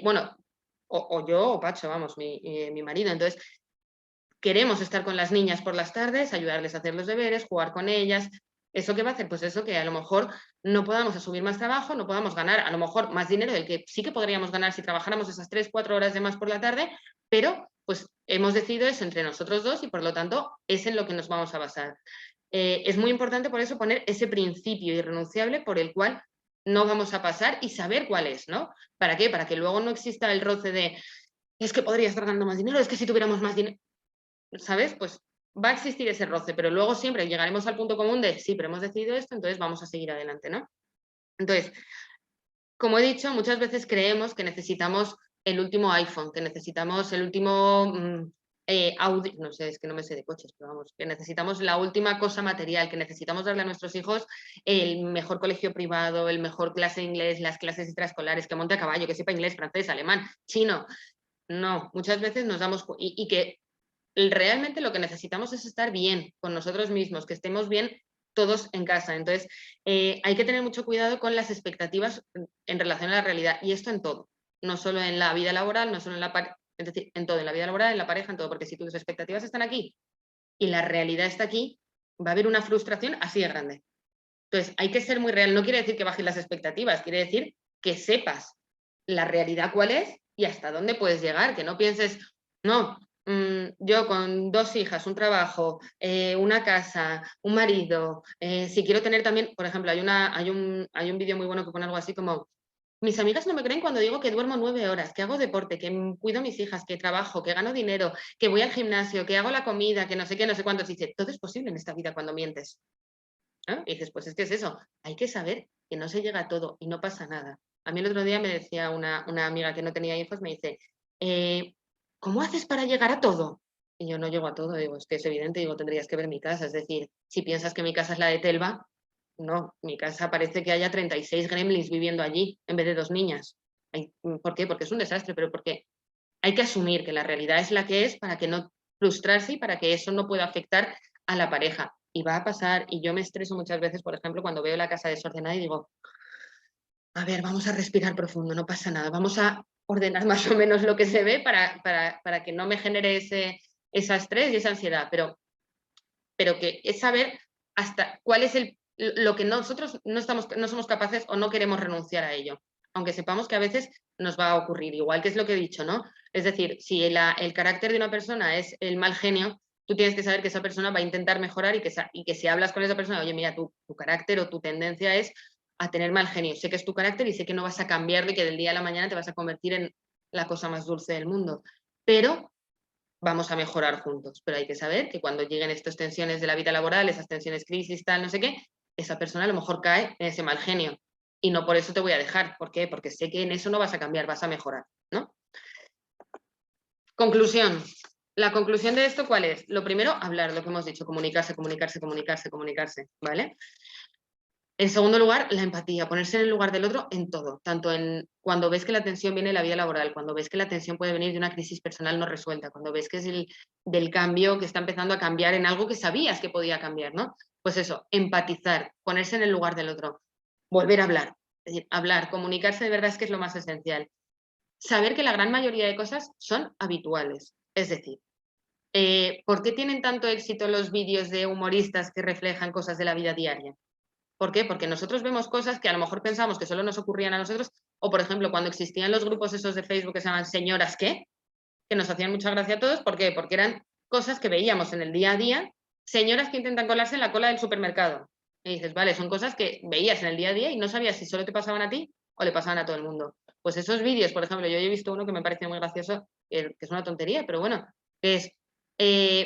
bueno, o yo o Pacho, vamos, mi marido. Entonces, queremos estar con las niñas por las tardes, ayudarles a hacer los deberes, jugar con ellas. ¿Eso qué va a hacer? Pues eso, que a lo mejor no podamos asumir más trabajo, no podamos ganar a lo mejor más dinero del que sí que podríamos ganar si trabajáramos esas 3, 4 horas de más por la tarde, pero pues hemos decidido eso entre nosotros dos y por lo tanto es en lo que nos vamos a basar. Es muy importante por eso poner ese principio irrenunciable por el cual no vamos a pasar y saber cuál es, ¿no? ¿Para qué? Para que luego no exista el roce de es que podría estar ganando más dinero, es que si tuviéramos más dinero, ¿sabes? Pues va a existir ese roce, pero luego siempre llegaremos al punto común de sí, pero hemos decidido esto, entonces vamos a seguir adelante, ¿no? Entonces, como he dicho, muchas veces creemos que necesitamos el último iPhone, que necesitamos el último Audi, no sé, es que no me sé de coches, pero vamos, que necesitamos la última cosa material, que necesitamos darle a nuestros hijos el mejor colegio privado, el mejor clase de inglés, las clases extraescolares, que monte a caballo, que sepa inglés, francés, alemán, chino. No, muchas veces nos damos y que realmente lo que necesitamos es estar bien con nosotros mismos, que estemos bien todos en casa. Entonces, hay que tener mucho cuidado con las expectativas en relación a la realidad, y esto en todo, no solo en la vida laboral, no solo en es decir, en todo, en la vida laboral, en la pareja, en todo, porque si tus expectativas están aquí y la realidad está aquí, va a haber una frustración así de grande. Entonces, hay que ser muy real. No quiere decir que bajes las expectativas, quiere decir que sepas la realidad cuál es y hasta dónde puedes llegar, que no pienses, no, yo con 2 hijas, un trabajo, una casa, un marido, si quiero tener también, por ejemplo, hay un vídeo muy bueno que pone algo así como, mis amigas no me creen cuando digo que duermo 9 horas, que hago deporte, que cuido a mis hijas, que trabajo, que gano dinero, que voy al gimnasio, que hago la comida, que no sé qué, no sé cuántos. Dice, todo es posible en esta vida cuando mientes. ¿No? Y dices, pues es que es eso, hay que saber que no se llega a todo y no pasa nada. A mí el otro día me decía una amiga que no tenía hijos, me dice, ¿cómo haces para llegar a todo? Y yo no llego a todo, digo, es que es evidente, digo, tendrías que ver mi casa, es decir, si piensas que mi casa es la de Telva, no, mi casa parece que haya 36 gremlins viviendo allí en vez de 2 niñas. ¿Por qué? Porque es un desastre, pero porque hay que asumir que la realidad es la que es para que no frustrarse y para que eso no pueda afectar a la pareja. Y va a pasar, y yo me estreso muchas veces, por ejemplo, cuando veo la casa desordenada y digo, a ver, vamos a respirar profundo, no pasa nada, vamos a ordenar más o menos lo que se ve para que no me genere ese estrés y esa ansiedad, pero que es saber hasta cuál es lo que nosotros no somos capaces o no queremos renunciar a ello, aunque sepamos que a veces nos va a ocurrir, igual que es lo que he dicho, ¿no? Es decir, si el carácter de una persona es el mal genio, tú tienes que saber que esa persona va a intentar mejorar y que si hablas con esa persona, oye, mira, tu carácter o tu tendencia es a tener mal genio. Sé que es tu carácter y sé que no vas a cambiarlo y que del día a la mañana te vas a convertir en la cosa más dulce del mundo. Pero vamos a mejorar juntos. Pero hay que saber que cuando lleguen estas tensiones de la vida laboral, esas tensiones crisis, tal, no sé qué, esa persona a lo mejor cae en ese mal genio. Y no por eso te voy a dejar. ¿Por qué? Porque sé que en eso no vas a cambiar, vas a mejorar, ¿no? Conclusión. La conclusión de esto, ¿cuál es? Lo primero, hablar, lo que hemos dicho, comunicarse, comunicarse, comunicarse, comunicarse, ¿vale? En segundo lugar, la empatía, ponerse en el lugar del otro en todo, tanto en cuando ves que la tensión viene de la vida laboral, cuando ves que la tensión puede venir de una crisis personal no resuelta, cuando ves que es del cambio que está empezando a cambiar en algo que sabías que podía cambiar, ¿no? Pues eso, empatizar, ponerse en el lugar del otro, volver a hablar, es decir, hablar, comunicarse de verdad es que es lo más esencial. saber que la gran mayoría de cosas son habituales. Es decir, ¿por qué tienen tanto éxito los vídeos de humoristas que reflejan cosas de la vida diaria? ¿Por qué? Porque nosotros vemos cosas que a lo mejor pensamos que solo nos ocurrían a nosotros, o por ejemplo, cuando existían los grupos esos de Facebook que se llaman señoras qué, que nos hacían mucha gracia a todos, ¿por qué? Porque eran cosas que veíamos en el día a día, señoras que intentan colarse en la cola del supermercado. Y dices, vale, son cosas que veías en el día a día y no sabías si solo te pasaban a ti o le pasaban a todo el mundo. Pues esos vídeos, por ejemplo, yo he visto uno que me pareció muy gracioso, que es una tontería, pero bueno, que es,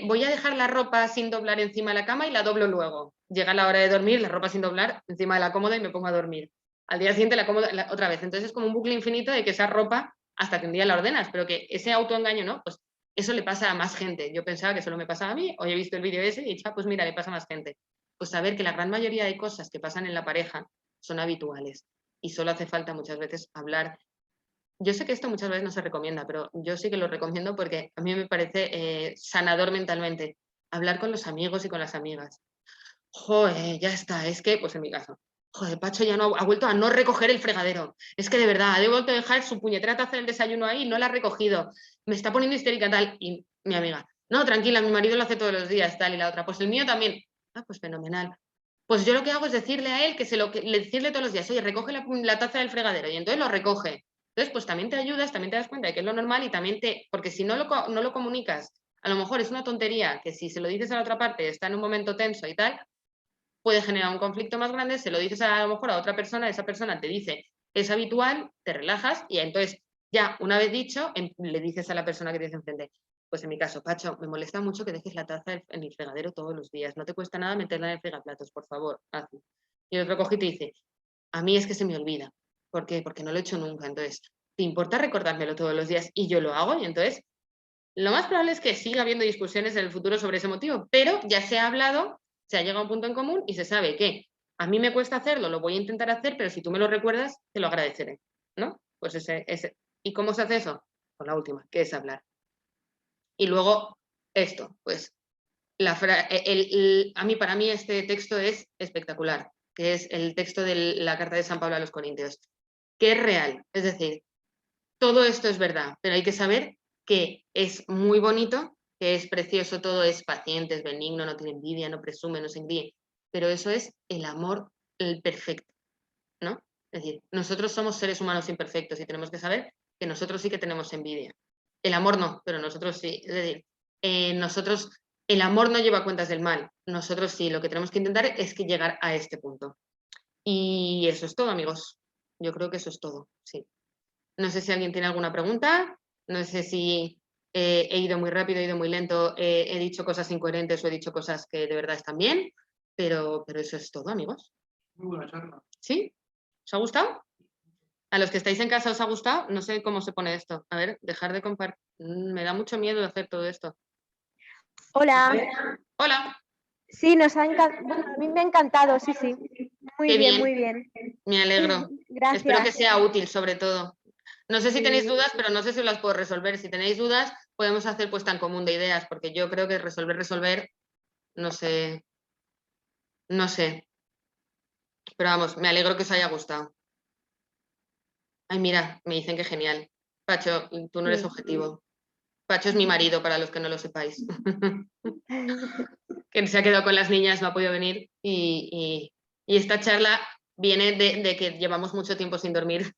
voy a dejar la ropa sin doblar encima de la cama y la doblo luego. Llega la hora de dormir, la ropa sin doblar encima de la cómoda y me pongo a dormir. Al día siguiente la cómoda otra vez. Entonces es como un bucle infinito de que esa ropa hasta que un día la ordenas, pero que ese autoengaño, ¿no? Pues eso le pasa a más gente. Yo pensaba que solo me pasaba a mí, hoy he visto el vídeo ese y he dicho, pues mira, le pasa a más gente. Pues saber que la gran mayoría de cosas que pasan en la pareja son habituales y solo hace falta muchas veces hablar. Yo sé que esto muchas veces no se recomienda, pero yo sí que lo recomiendo porque a mí me parece sanador mentalmente. Hablar con los amigos y con las amigas. Joder, ya está, es que, pues en mi caso, joder, Pacho ya no ha vuelto a no recoger el fregadero. Es que de verdad, ha vuelto a dejar su puñetera taza del desayuno ahí y no la ha recogido. Me está poniendo histérica tal. Y mi amiga, no, tranquila, mi marido lo hace todos los días, tal. Y la otra, pues el mío también. Ah, pues fenomenal. Pues yo lo que hago es decirle a él decirle todos los días, oye, recoge la taza del fregadero. Y entonces lo recoge. Entonces, pues también te ayudas, también te das cuenta de que es lo normal y también porque si no lo comunicas, a lo mejor es una tontería que si se lo dices a la otra parte está en un momento tenso y tal, puede generar un conflicto más grande, se lo dices a lo mejor a otra persona, esa persona te dice, es habitual, te relajas y entonces ya una vez dicho, le dices a la persona que tienes enfrente, pues en mi caso, Pacho, me molesta mucho que dejes la taza en el fregadero todos los días, no te cuesta nada meterla en el fregaplatos, por favor, hazlo. Y el otro coge y te dice, a mí es que se me olvida. ¿Por qué? Porque no lo he hecho nunca. Entonces, ¿te importa recordármelo todos los días? Y yo lo hago y entonces lo más probable es que siga habiendo discusiones en el futuro sobre ese motivo, pero ya se ha hablado, se ha llegado a un punto en común y se sabe que a mí me cuesta hacerlo, lo voy a intentar hacer, pero si tú me lo recuerdas, te lo agradeceré, ¿no? Pues ese. ¿Y cómo se hace eso? Con la última, que es hablar. Y luego esto, pues para mí este texto es espectacular, que es el texto de la carta de San Pablo a los Corintios, que es real, es decir, todo esto es verdad, pero hay que saber que es muy bonito, que es precioso, todo es paciente, es benigno, no tiene envidia, no presume, no se engríe, pero eso es el amor el perfecto, ¿no? Es decir, nosotros somos seres humanos imperfectos y tenemos que saber que nosotros sí que tenemos envidia. El amor no, pero nosotros sí. Es decir, nosotros, el amor no lleva cuentas del mal, nosotros sí, lo que tenemos que intentar es que llegar a este punto. Y eso es todo, amigos. Yo creo que eso es todo, sí. No sé si alguien tiene alguna pregunta, no sé si he ido muy rápido, he ido muy lento, he dicho cosas incoherentes o he dicho cosas que de verdad están bien, pero eso es todo, amigos. Muy buena charla. ¿Sí? ¿Os ha gustado? A los que estáis en casa os ha gustado, no sé cómo se pone esto. A ver, dejar de compartir. Me da mucho miedo hacer todo esto. Hola. Hola. Sí, bueno, a mí me ha encantado, sí, sí. Muy Qué bien, muy bien. Me alegro. Gracias. Espero que sea útil, sobre todo. No sé si tenéis Sí. dudas, pero no sé si las puedo resolver. Si tenéis dudas, podemos hacer puesta en común de ideas, porque yo creo que resolver, no sé. No sé. Pero vamos, me alegro que os haya gustado. Ay, mira, me dicen que genial. Pacho, tú no eres Sí. objetivo. Pacho es mi marido, para los que no lo sepáis. Que se ha quedado con las niñas, no ha podido venir. Y esta charla viene de que llevamos mucho tiempo sin dormir.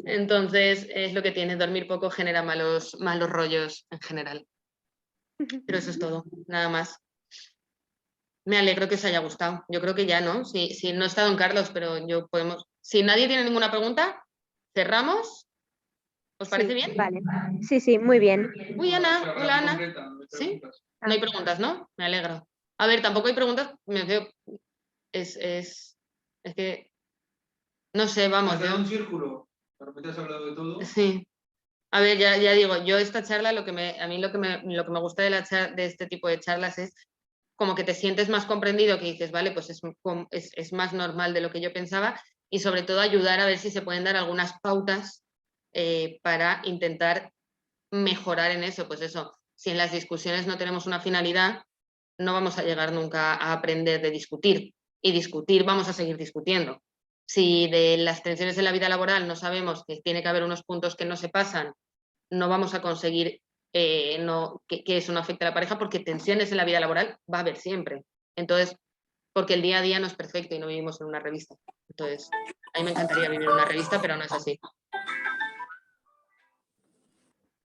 Entonces, es lo que tiene, dormir poco genera malos rollos en general. Pero eso es todo, nada más. Me alegro que os haya gustado. Yo creo que ya, ¿no? Si no está don Carlos, pero yo podemos. Si nadie tiene ninguna pregunta, cerramos. ¿Os parece bien? Vale. Sí, sí, muy bien. Uy, Ana, hola Ana. ¿Sí? No hay preguntas, ¿no? Me alegro. A ver, tampoco hay preguntas, me veo. Es que. No sé, vamos. Has dado un círculo. De repente has hablado de todo. Sí. A ver, ya digo, yo esta charla, a mí lo que me gusta de este tipo de charlas es como que te sientes más comprendido, que dices, vale, pues es más normal de lo que yo pensaba y sobre todo ayudar a ver si se pueden dar algunas pautas para intentar mejorar en eso. Pues eso, si en las discusiones no tenemos una finalidad, no vamos a llegar nunca a aprender de discutir y discutir, vamos a seguir discutiendo. Si de las tensiones en la vida laboral no sabemos que tiene que haber unos puntos que no se pasan, no vamos a conseguir que eso no afecte a la pareja, porque tensiones en la vida laboral va a haber siempre. Entonces, porque el día a día no es perfecto y no vivimos en una revista. Entonces, a mí me encantaría vivir en una revista, pero no es así.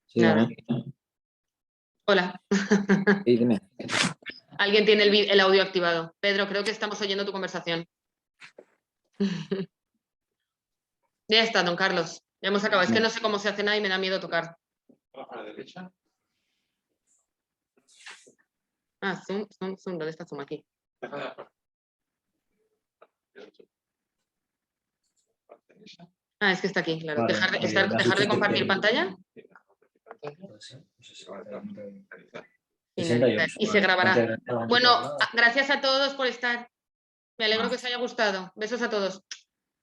Sí, Nada. dígame. Hola. Sí, dime. Alguien tiene el audio activado. Pedro, creo que estamos oyendo tu conversación. Ya está, don Carlos. Ya hemos acabado. Es que no sé cómo se hace nada y me da miedo tocar. A la derecha. Ah, zoom. ¿Dónde está zoom? Aquí. Ah, es que está aquí, claro. Vale, Dejar me has de dicho compartir que- pantalla y Finalizar. se grabará. Bueno, gracias a todos por estar. Me alegro que os haya gustado. Besos a todos.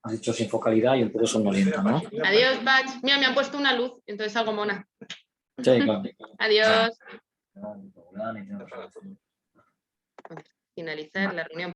Has dicho sin focalidad y entonces somnolienta, ¿no? Adiós, Patch. Mira, me han puesto una luz, entonces algo mona. Sí, claro. Adiós. No, ni popular, ni nada. Finalizar la reunión.